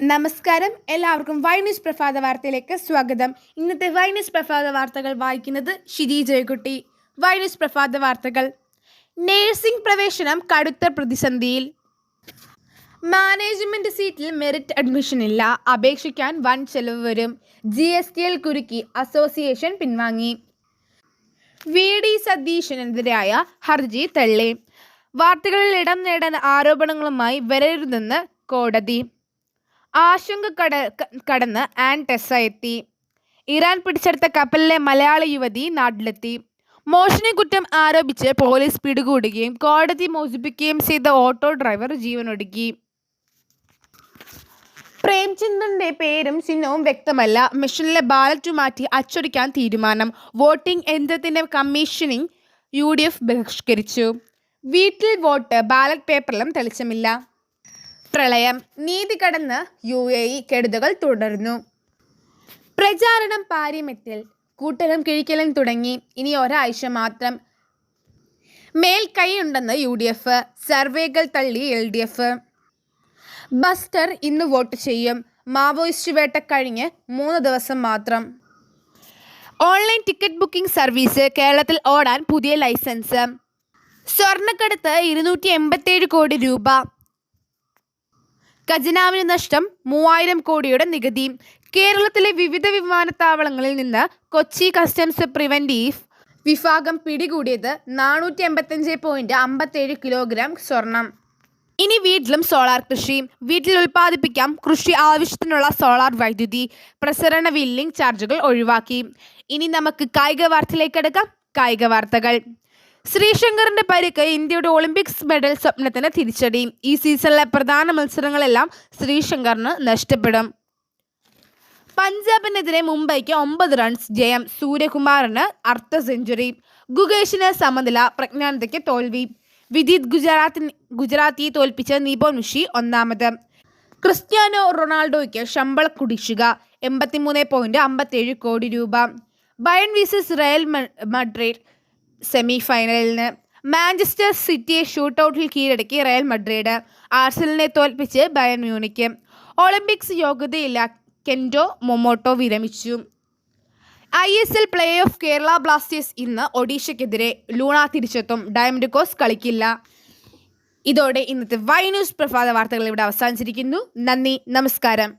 നമസ്കാരം, എല്ലാവർക്കും Y news പ്രഭാത വാർത്തയിലേക്ക് സ്വാഗതം. ഇന്നത്തെ വൈ ന്യൂസ് പ്രഭാത വാർത്തകൾ വായിക്കുന്നത് ഷിജി ജയകുട്ടി. വൈ ന്യൂസ് പ്രഭാത വാർത്തകൾ. നഴ്സിംഗ് പ്രവേശനം കടുത്ത പ്രതിസന്ധിയിൽ. മാനേജ്മെന്റ് സീറ്റിൽ മെറിറ്റ് അഡ്മിഷൻ ഇല്ല, അപേക്ഷിക്കാൻ വൻ ചെലവ് വരും. GSTയിൽ കുരുക്കി, അസോസിയേഷൻ പിൻവാങ്ങി. VD സതീശനെതിരായ ഹർജി തള്ളി. വാർത്തകളിൽ ഇടം നേടാൻ ആരോപണങ്ങളുമായി വരരുതെന്ന് കോടതി. ആശങ്ക കടന്ന് ആൻ ടെസ എത്തി. ഇറാൻ പിടിച്ചെടുത്ത കപ്പലിലെ മലയാളി യുവതി നാട്ടിലെത്തി. മോഷണക്കുറ്റം ആരോപിച്ച് പോലീസ് പിടികൂടുകയും കോടതി മോചിപ്പിക്കുകയും ചെയ്ത ഓട്ടോ ഡ്രൈവർ ജീവനൊടുക്കി. പ്രേംചന്ദിന്റെ പേരും ചിഹ്നവും വ്യക്തമല്ല, മെഷീനിലെ ബാലറ്റ് മാറ്റി അച്ചടിക്കാൻ തീരുമാനം. വോട്ടിംഗ് യന്ത്രത്തിന്റെ കമ്മീഷനിങ് UDF ബഹിഷ്കരിച്ചു. വീട്ടിൽ വോട്ട്, ബാലറ്റ് പേപ്പറിലും തെളിച്ചമില്ല. പ്രളയം, നീതി കടന്ന് UAE, കെടുതികൾ തുടരുന്നു. പ്രചാരണം പാര്യമെത്തിൽ, കൂട്ടലും കിഴിക്കലും തുടങ്ങി. ഇനി ഒരാഴ്ച മാത്രം. മേൽക്കൈയുണ്ടെന്ന് UDF, സർവേകൾ തള്ളി LDF. ബസ്റ്റർ ഇന്ന് വോട്ട് ചെയ്യും. മാവോയിസ്റ്റ് വേട്ട കഴിഞ്ഞ് 3 ദിവസം മാത്രം. ഓൺലൈൻ ടിക്കറ്റ് ബുക്കിംഗ് സർവീസ് കേരളത്തിൽ ഓടാൻ പുതിയ ലൈസൻസ്. സ്വർണ്ണക്കടത്ത് 287 കോടി രൂപ. ഖജനാവിന് നഷ്ടം 3000 കോടിയുടെ നികുതി. കേരളത്തിലെ വിവിധ വിമാനത്താവളങ്ങളിൽ നിന്ന് കൊച്ചി കസ്റ്റംസ് പ്രിവന്റീവ് വിഭാഗം പിടികൂടിയത് 485.57 കിലോഗ്രാം സ്വർണം. ഇനി വീട്ടിലും സോളാർ കൃഷി. വീട്ടിൽ ഉൽപ്പാദിപ്പിക്കാം കൃഷി ആവശ്യത്തിനുള്ള സോളാർ വൈദ്യുതി. പ്രസരണ ബില്ലിംഗ് ചാർജുകൾ ഒഴിവാക്കി. ഇനി നമുക്ക് കായിക വാർത്തയിലേക്ക് എടുക്കാം. കായിക വാർത്തകൾ. ശ്രീശങ്കറിന്റെ പരിക്ക് ഇന്ത്യയുടെ ഒളിമ്പിക്സ് മെഡൽ സ്വപ്നത്തിന് തിരിച്ചടി. ഈ സീസണിലെ പ്രധാന മത്സരങ്ങളെല്ലാം ശ്രീശങ്കറിന് നഷ്ടപ്പെടും. പഞ്ചാബിനെതിരെ മുംബൈക്ക് 9 റൺസ് ജയം. സൂര്യകുമാറിന് അർദ്ധ സെഞ്ചുറി. ഗുകേഷിന് സമനില. പ്രജ്ഞാനന്ദയ്ക്ക് തോൽവി. വിദിത് ഗുജറാത്തിയെ തോൽപ്പിച്ച നിബോനുഷി ഒന്നാമത്. ക്രിസ്ത്യാനോ റൊണാൾഡോയ്ക്ക് ശമ്പള കുടിശ്ശിക 83.57 കോടി രൂപ. Bayern versus Real Madrid semi ഫൈനലിന്. മാഞ്ചസ്റ്റർ സിറ്റിയെ ഷൂട്ടൌട്ടിൽ കീഴടക്കി റയൽ മഡ്രിഡ്. ആർസനലിനെ തോൽപ്പിച്ച് ബയൺ മ്യൂണിക്ക്. ഒളിമ്പിക്സ് യോഗ്യതയില്ല, കെൻഡോ മൊമോട്ടോ വിരമിച്ചു. ISL play off Kerala Blasters ഇന്ന് ഒഡീഷയ്ക്കെതിരെ. ലൂണ തിരിച്ചെത്തും, ഡയമണ്ട് കോസ് കളിക്കില്ല. ഇതോടെ ഇന്നത്തെ വൈ ന്യൂസ് പ്രഭാത വാർത്തകൾ ഇവിടെ അവസാനിച്ചിരിക്കുന്നു. നന്ദി, നമസ്കാരം.